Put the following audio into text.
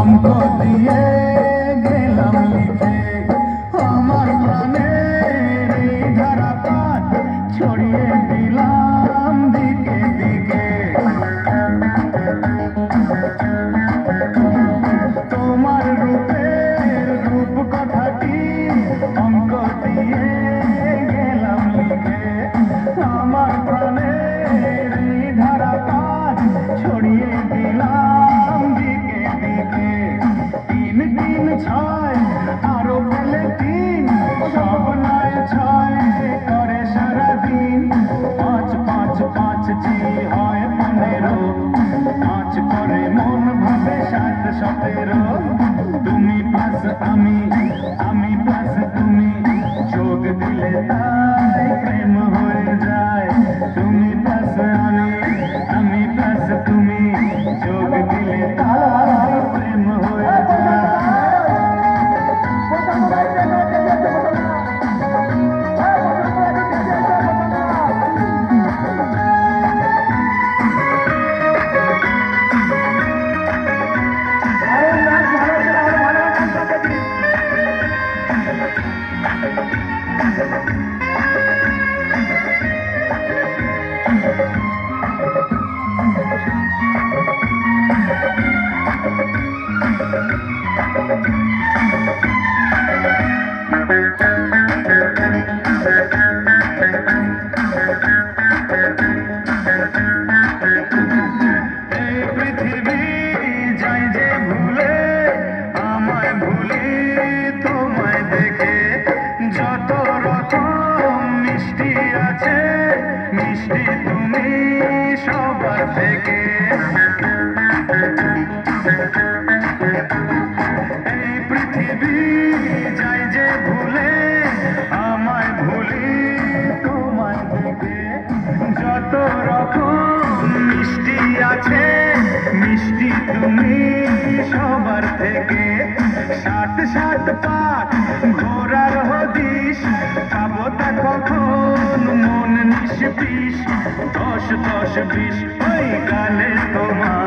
অঙ্ক দিয়ে গেলাম লিখে আমার প্রাণের এই ধারাপাত ছড়িয়ে দিলাম দিকে দিকে। তোমার রূপের রূপ কথাটি অঙ্ক দিয়ে গেলাম লিখে আমার প্রাণের এই ধারাপাত ছড়িয়ে দিলাম দিকে দিকে। 3 3 6 আরো পেলে 3 সব নয় 6 করে সারাদিন। 5 5 5 জি হয় 15 5 করে মন ভাবে 7 17। তুমি প্লাস আমি প্লাস তুমি যোগ দিলে তাই প্রেম হয়ে যায়। তুমি প্লাস আমি প্লাস তুমি যোগ দিলে তাই প্রেম হয়ে যায়। মিষ্টি তুমি সবার থেকে। এই পৃথিবী যাই যে ভুলে আমায় ভুলি তোমায় দেখে। যত রকম মিষ্টি আছে মিষ্টি তুমি সবার থেকে। 7 7 পাক ঘোরার হদিশ পাবো তা কখন মন নিষ্পিস। 10 10 20 ওই গালে তোমার